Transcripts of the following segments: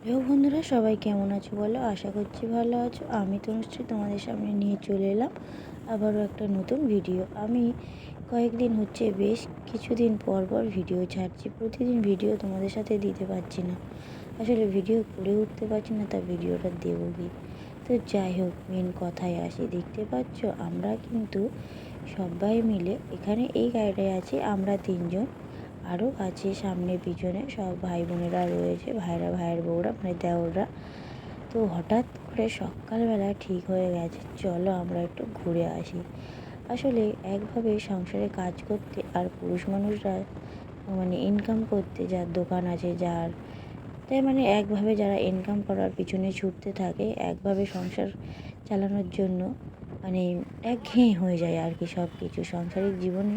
Hello বন্ধুরা, সবাই কেমন আছো বলো? আশা করছি ভালো আছো। আমি তনুশ্রী তোমাদের সামনে নিয়ে চলে এলাম আবারও একটা নতুন ভিডিও। আমি কয়েকদিন হচ্ছে বেশ কিছুদিন পর পর ভিডিও ছাড়ছি। প্রতিদিন ভিডিও তোমাদের সাথে দিতে পারছি না, আসলে ভিডিও করে উঠতে পারছি না, তা ভিডিওটা দেবো কি। তো যাই হোক, মেন কথায় আসি। দেখতে পাচ্ছ আমরা কিন্তু সবাই মিলে এখানে এই গাড়িটায় আছি আমরা তিনজন, আরও আছে সামনে পিছনে সব ভাই বোনেরা রয়েছে, ভাইয়ের বউরা মানে দেওররা। তো হঠাৎ করে সকালবেলা ঠিক হয়ে গেছে চলো আমরা একটু ঘুরে আসি। আসলে একভাবে সংসারে কাজ করতে আর পুরুষ মানুষরা মানে ইনকাম করতে, যার দোকান আছে যার, তাই মানে একভাবে যারা ইনকাম করার পিছনে ছুটতে থাকে, একভাবে সংসার চালানোর জন্য মানে একঘেয়ে হয়ে যায় আর কি। সব কিছু সাংসারিক জীবনে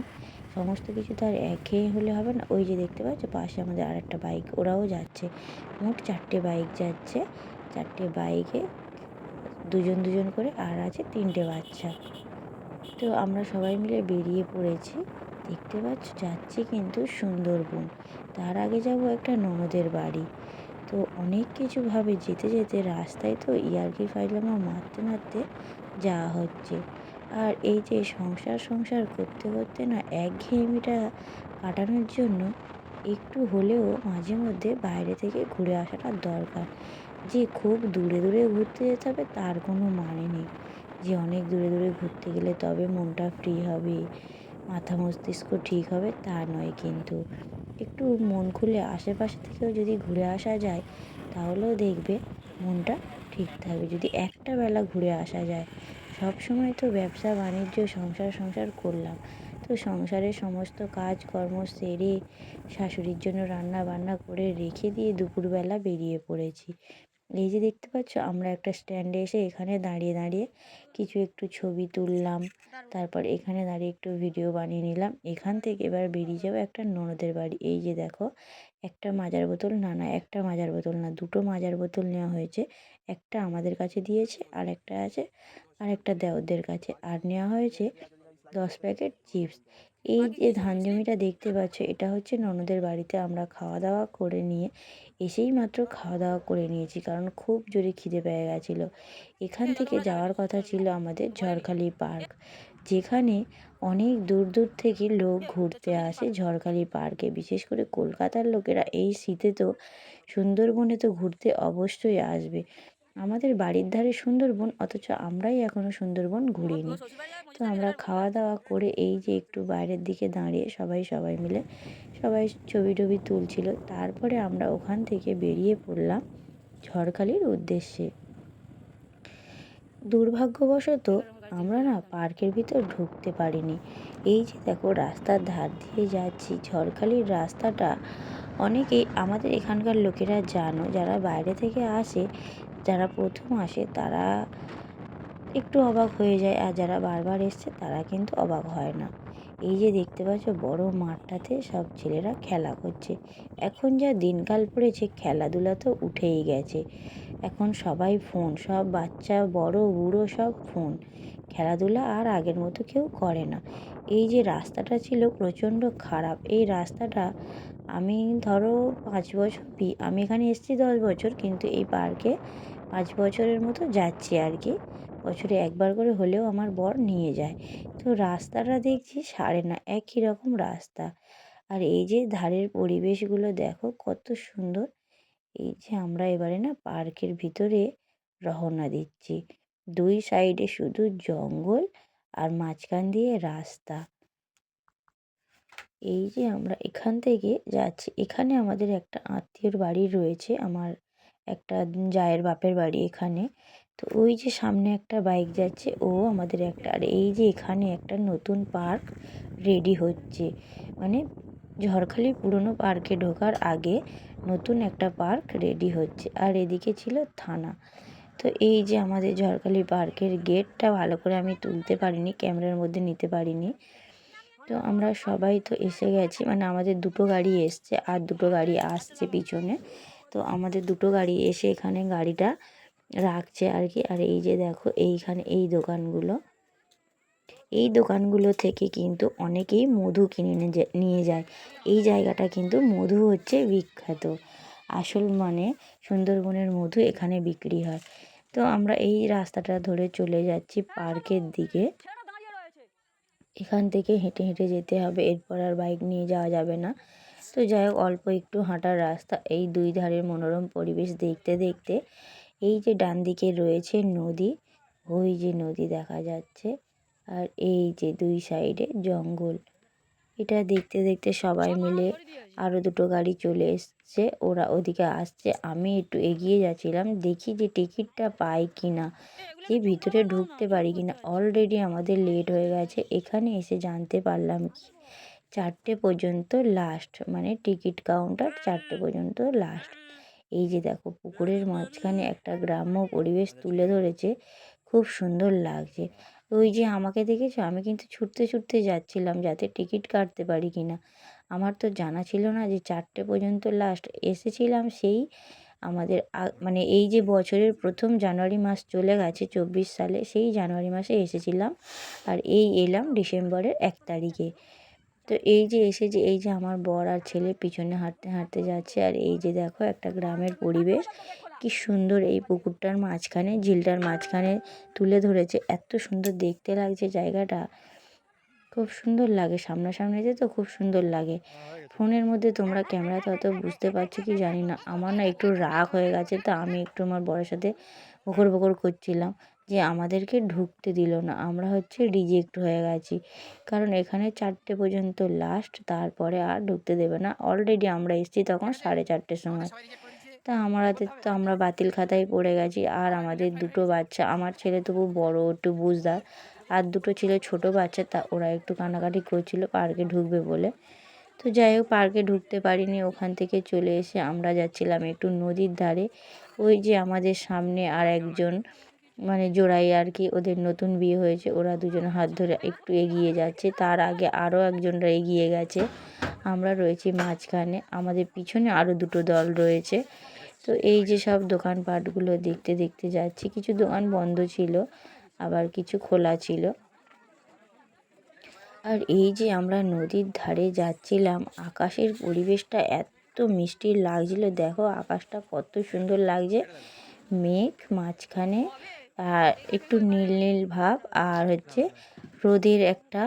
সমস্ত কিছু তো আর একঘেয়ে হলে হবে না। ওই যে দেখতে পাচ্ছ পাশে আমাদের আরেকটা বাইক, ওরাও যাচ্ছে। মোট 4টে বাইক যাচ্ছে, 4টে বাইকে দুজন দুজন করে, আর আছে 3টে বাচ্চা। তো আমরা সবাই মিলে বেরিয়ে পড়েছি। দেখতে পাচ্ছ যাচ্ছি কিন্তু সুন্দরবন। তার আগে যাব একটা ননদের বাড়ি। তো অনেক কিছুভাবে যেতে যেতে রাস্তায় তো ইয়ার্কি ফাইজলামো মারতে মারতে যাওয়া হচ্ছে। আর এই যে সংসার করতে করতে না একঘেয়েমিটা কাটানোর জন্য একটু হলেও মাঝে মধ্যে বাইরে থেকে ঘুরে আসাটা দরকার। যে খুব দূরে দূরে ঘুরতে যেতে হবে তার কোনো মানে নেই, যে অনেক দূরে দূরে ঘুরতে গেলে তবে মনটা ফ্রি হবে, মাথা মস্তিষ্ক ঠিক হবে, তা নয় কিন্তু। একটু মন খুলে আশেপাশে থেকেও যদি ঘুরে আসা যায় তাহলেও দেখবে মনটা ঠিক থাকবে, যদি একটা বেলা ঘুরে আসা যায়। সব সময় তো ব্যবসা বাণিজ্য সংসার করলাম, তো সংসারের সমস্ত কাজকর্ম সেরে শাশুড়ির জন্য রান্না বান্না করে রেখে দিয়ে দুপুরবেলা বেরিয়ে পড়েছি। এই যে দেখতে পাচ্ছ আমরা একটা স্ট্যান্ডে এসে এখানে দাঁড়িয়ে দাঁড়িয়ে কিছু একটু ছবি তুললাম, তারপর এখানে দাঁড়িয়ে একটু ভিডিও বানিয়ে নিলাম। এখান থেকে এবার বেরিয়ে যাবো একটা ননদের বাড়ি। এই যে দেখো, একটা মাজার বোতল, না একটা মাজার বোতল না, দুটো মাজার বোতল নেওয়া হয়েছে। একটা আমাদের কাছে দিয়েছে আর একটা আছে আর একটা দেওরদের কাছে, আর নেওয়া হয়েছে 10 প্যাকেট চিপস। এই যে ধান জমিটা দেখতে পাচ্ছ এটা হচ্ছে ননদের বাড়িতে। আমরা খাওয়া দাওয়া করে নিয়ে এসেই মাত্র খাওয়া দাওয়া করে নিয়েছি, কারণ খুব জোরে খিদে পেয়ে গেছিলো। এখান থেকে যাওয়ার কথা ছিল আমাদের ঝড়খালি পার্ক, যেখানে অনেক দূর দূর থেকে লোক ঘুরতে আসে ঝড়খালি পার্কে। বিশেষ করে কলকাতার লোকেরা এই শীতে তো সুন্দরবনে তো ঘুরতে অবশ্যই আসবে। আমাদের বাড়ির ধারে সুন্দরবন, অথচ আমরাই এখনও সুন্দরবন ঘুরিনি। তো আমরা খাওয়া দাওয়া করে এই যে একটু বাইরের দিকে দাঁড়িয়ে সবাই মিলে সবাই ছবি টবি তুলছিল। তারপরে আমরা ওখান থেকে বেরিয়ে পড়লাম ঝড়খালির উদ্দেশ্যে। দুর্ভাগ্যবশত আমরা না পার্কের ভিতর ঢুকতে পারিনি। এই যে দেখো রাস্তার ধার দিয়ে যাচ্ছি, ঝড়খালির রাস্তাটা অনেকেই আমাদের এখানকার লোকেরা জানো, যারা বাইরে থেকে আসে, যারা প্রথম আসে তারা একটু অবাক হয়ে যায়, আর যারা বারবার এসছে তারা কিন্তু অবাক হয় না। এই যে দেখতে পাচ্ছ বড় মাঠটাতে সব ছেলেরা খেলা করছে। এখন যা দিনকাল পড়েছে খেলাধুলা তো উঠেই গেছে। এখন সবাই ফোন, সব বাচ্চা বড় বুড়ো সব ফোন, খেলাধুলা আর আগের মতো কেউ করে না। এই যে রাস্তাটা ছিল প্রচণ্ড খারাপ, এই রাস্তাটা আমি ধরো 5 বছর আমি এখানে এসেছি 10 বছর, কিন্তু এই পার্কে 5 বছরের মতো যাচ্ছি আর কি। বছরে একবার করে হলেও আমার বর নিয়ে যায়। তো রাস্তাটা দেখছি সারে না, একই রকম রাস্তা। আর এই যে ধারের পরিবেশগুলো দেখো কত সুন্দর। এই যে আমরা এবারে না পার্কের ভিতরে রওনা দিচ্ছি। দুই সাইডে শুধু জঙ্গল আর মাঝখান দিয়ে রাস্তা। এই যে আমরা এখান থেকে যাচ্ছি, এখানে আমাদের একটা আত্মীয়র বাড়ি রয়েছে, আমার একটা জায়ের বাপের বাড়ি এখানে। তো ওই যে সামনে একটা বাইক যাচ্ছে, ও আমাদের একটা, আর এই যে এখানে একটা নতুন পার্ক রেডি হচ্ছে, মানে ঝড়খালি পুরনো পার্কে ঢোকার আগে নতুন একটা পার্ক রেডি হচ্ছে। আর এদিকে ছিল থানা। তো এই যে আমাদের ঝড়খালি পার্কের গেটটা ভালো করে আমি তুলতে পারিনি, ক্যামেরার মধ্যে নিতে পারিনি। তো আমরা সবাই তো এসে গেছি, মানে আমাদের দুটো গাড়ি এসছে আর দুটো গাড়ি আসছে পিছনে। তো আমাদের দুটো গাড়ি এসে এখানে গাড়িটা রাখছে আর কি। আর এই যে দেখো এইখানে এই দোকানগুলো থেকে কিন্তু অনেকেই মধু কিনে নিয়ে যায়। এই জায়গাটা কিন্তু মধু হচ্ছে বিখ্যাত। আসল মানে সুন্দরবনের মধু এখানে বিক্রি হয়। তো আমরা এই রাস্তাটা ধরে চলে যাচ্ছি পার্কের দিকে। এখান থেকে হেঁটে হেঁটে যেতে হবে, এরপর আর বাইক নিয়ে যাওয়া যাবে না। তো যাই হোক, অল্প একটু হাঁটার রাস্তা। এই দুই ধারের মনোরম পরিবেশ দেখতে দেখতে এই যে ডান দিকে রয়েছে নদী, ওই যে নদী দেখা যাচ্ছে, আর এই যে দুই সাইডে জঙ্গল। এটা দেখতে দেখতে সবাই মিলে আরও দুটো গাড়ি চলে এসছে, ওরা ওদিকে আসছে। আমি একটু এগিয়ে যাচ্ছিলাম, দেখি যে টিকিটটা পাই কি না, যে ভিতরে ঢুকতে পারি কি না। অলরেডি আমাদের লেট হয়ে গেছে। এখানে এসে জানতে পারলাম কি 4টে পর্যন্ত লাস্ট, মানে টিকিট কাউন্টার 4টে পর্যন্ত লাস্ট। এই যে দেখো, পুকুরের মাঝখানে একটা গ্রাম্য পরিবেশ তুলে ধরেছে, খুব সুন্দর লাগছে। ওই যে আমাকে দেখেছো, আমি কিন্তু ছুটতে ছুটতে যাচ্ছিলাম যাতে টিকিট কাটতে পারি কি না। আমার তো জানা ছিল না যে 4টে পর্যন্ত লাস্ট। এসেছিলাম সেই আমাদের মানে এই যে বছরের প্রথম জানুয়ারি মাস চলে গেছে 24 সালে, সেই জানুয়ারি মাসে এসেছিলাম, আর এই এলাম ডিসেম্বরের 1 তারিখে। তো এই যে এসেছে, এই যে আমার বর আর ছেলে পিছনে হাঁটতে হাঁটতে যাচ্ছে, আর এই যে দেখো একটা গ্রামের পরিবেশ, কি সুন্দর এই পুকুরটার মাঝখানে, ঝিলটার মাঝখানে তুলে ধরেছে। এত সুন্দর দেখতে লাগছে জায়গাটা, খুব সুন্দর লাগে। সামনাসামনিতে তো খুব সুন্দর লাগে। ফোনের মধ্যে তোমরা ক্যামেরাতে অত বুঝতে পারছো কি জানি না। আমার না একটু রাগ হয়ে গেছে, তো আমি একটু আমার বরের সাথে বকর বকর করছিলাম যে আমাদেরকে ঢুকতে দিল না, আমরা হচ্ছে রিজেক্ট হয়ে গেছি। কারণ এখানে 4টে পর্যন্ত লাস্ট, তারপরে আর ঢুকতে দেবে না। অলরেডি আমরা এসেছি তখন 4:30-র সময়। তা আমাদের তো আমরা বাতিল খাতায় পড়ে গেছি। আর আমাদের দুটো বাচ্চা, আমার ছেলে তবু বড়, একটু বুঝদার, আর দুটো ছিল ছোট বাচ্চা, তা ওরা একটু কান্নাকাটি করছিল পার্কে ঢুকবে বলে। তো যাই হোক, পার্কে ঢুকতে পারিনি। ওখান থেকে চলে এসে আমরা যাচ্ছিলাম একটু নদীর ধারে। ওই যে আমাদের সামনে আর একজন, মানে জোড়াই আর কি, ওদের নতুন বিয়ে হয়েছে, ওরা দুজন হাত ধরে একটু এগিয়ে যাচ্ছে। তার আগে আরও একজনরা এগিয়ে গেছে, আমরা রয়েছি মাঝখানে, আমাদের পিছনে আরও দুটো দল রয়েছে। তো এই যে সব দোকানপাটগুলো দেখতে দেখতে যাচ্ছি। কিছু দোকান বন্ধ ছিল, আবার কিছু খোলা ছিল। আর এই যে আমরা নদীর ধারে যাচ্ছিলাম, আকাশের পরিবেশটা এত মিষ্টি লাগছিল। দেখো আকাশটা কত সুন্দর লাগছে, মেঘ মাঝখানে, আর একটু নীল নীল ভাব, আর হচ্ছে রোদের একটা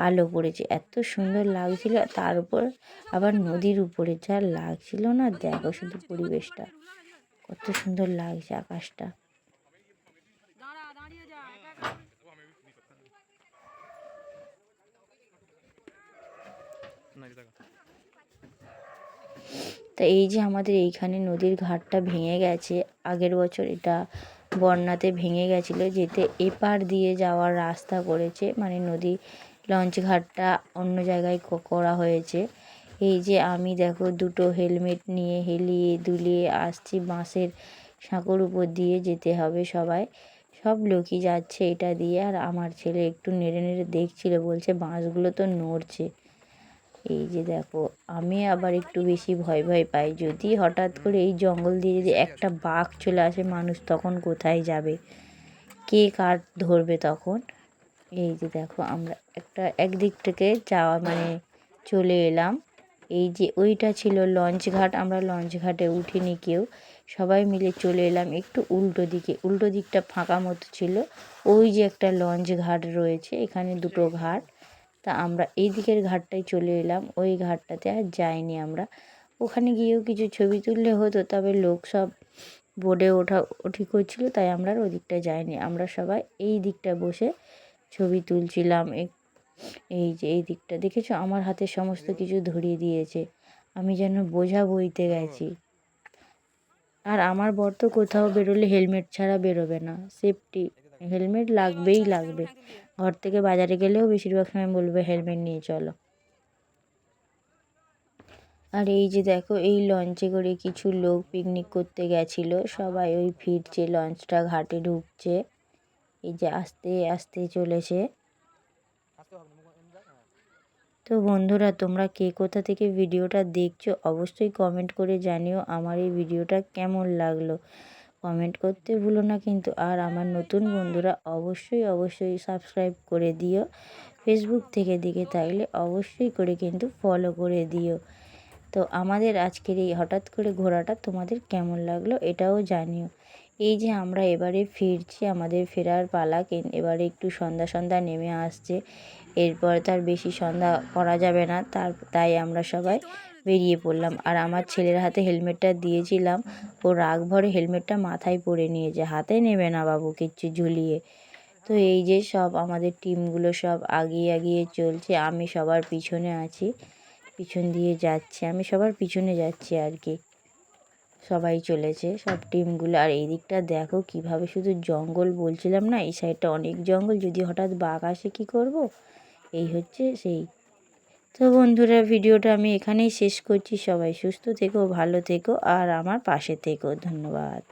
আলো পড়েছে, এত সুন্দর লাগছিল। তার উপর আবার নদীর উপরে যা লাগছিল না, দেখো শুধু পরিবেশটা কত সুন্দর লাগছে আকাশটা। তা এই যে আমাদের এইখানে নদীর ঘাটটা ভেঙে গেছে, আগের বছর এটা বন্যাতে ভেঙে গেছিলো, যেতে এপার দিয়ে যাওয়ার রাস্তা করেছে, মানে নদী লঞ্চ ঘাটটা অন্য জায়গায় করা হয়েছে। এই যে আমি দেখো দুটো হেলমেট নিয়ে হেলিয়ে দুলিয়ে আসছি, বাঁশের সাঁকোর উপর দিয়ে যেতে হবে সবাই, সব লোকই যাচ্ছে এটা দিয়ে। আর আমার ছেলে একটু নেড়ে নেড়ে দেখছিল, বলছে বাঁশগুলো তো নড়ছে। এই যে দেখো, আমি আবার একটু বেশি ভয় ভয় পাই, যদি হঠাৎ করে এই জঙ্গল দিয়ে যদি একটা বাঘ চলে আসে, মানুষ তখন কোথায় যাবে, কে কার ধরবে তখন। এই যে দেখো, আমরা একদিক থেকে যাওয়া মানে চলে এলাম। এই যে ওইটা ছিল লঞ্চ ঘাট, আমরা লঞ্চ ঘাটে উঠিনি কেউ, সবাই মিলে চলে এলাম একটু উল্টো দিকে। উল্টো দিকটা ফাঁকা মতো ছিল, ওই যে একটা লঞ্চ ঘাট রয়েছে, এখানে দুটো ঘাট। তা আমরা এই দিকের ঘাটটায় চলে এলাম, ওই ঘাটটাতে আর যাইনি আমরা। ওখানে গিয়েও কিছু ছবি তুললে হতো, তবে লোক সব বোটে ওঠি করছিল, তাই আমরা আর ওই দিকটায় যাইনি। আমরা সবাই এই দিকটা বসে ছবি তুলছিলাম। এই যে এই দিকটা দেখেছো, আমার হাতে সমস্ত কিছু ধরিয়ে দিয়েছে, আমি যেন বোঝা বইতে গেছি। আর আমার বর তো কোথাও বেরোলে হেলমেট ছাড়া বেরোবে না, সেফটি হেলমেট লাগবেই লাগবে। ঘর থেকে বাজারে গেলেও বেশিরভাগ সময় বলবে হেলমেট নিয়ে চলো। আর এই যে দেখো, এই লঞ্চে করে কিছু লোক পিকনিক করতে গেছিলো, সবাই ওই ফিরছে, লঞ্চটা ঘাটে ঢুকছে। এই যে আস্তে আস্তে চলেছে। তো বন্ধুরা, তোমরা কে কোথা থেকে ভিডিওটা দেখছো অবশ্যই কমেন্ট করে জানিও আমার এই ভিডিওটা কেমন লাগলো, কমেন্ট করতে ভুলো না কিন্তু। আর আমার নতুন বন্ধুরা অবশ্যই অবশ্যই সাবস্ক্রাইব করে দিও, ফেসবুক থেকে দেখে থাকলে অবশ্যই করে কিন্তু ফলো করে দিও। তো আমাদের আজকের এই হঠাৎ করে ঘোরাটা তোমাদের কেমন লাগলো এটাও জানিও। এই যে আমরা এবারে ফিরছি, আমাদের ফেরার পালা, এবারে একটু সন্ধ্যা সন্ধ্যা নেমে আসছে, এরপর তার বেশি সন্ধ্যা করা যাবে না, তাই আমরা সবাই বেরিয়ে পড়লাম। আর আমার ছেলের হাতে হেলমেটটা দিয়েছিলাম, ও রাগ ভরে হেলমেটটা মাথায় পরে নিয়েছে, হাতে নেবে না বাবু কিচ্ছু ঝুলিয়ে। তো এই যে সব আমাদের টিমগুলো সব আগিয়ে আগিয়ে চলছে, আমি সবার পিছনে আছি, পিছন দিয়ে যাচ্ছি, আমি সবার পিছনে যাচ্ছি আর কি। সবাই চলেছে সব টিমগুলো। আর এই দিকটা দেখো কিভাবে শুধু জঙ্গল, বলছিলাম না এই সাইডটা অনেক জঙ্গল, যদি হঠাৎ বাঘ আসে কী করব, এই হচ্ছে সেই। তো বন্ধুরা, ভিডিওটা আমি এখানেই শেষ করছি। সবাই সুস্থ থেকো, ভালো থেকো, আর আমার পাশে থেকো। ধন্যবাদ।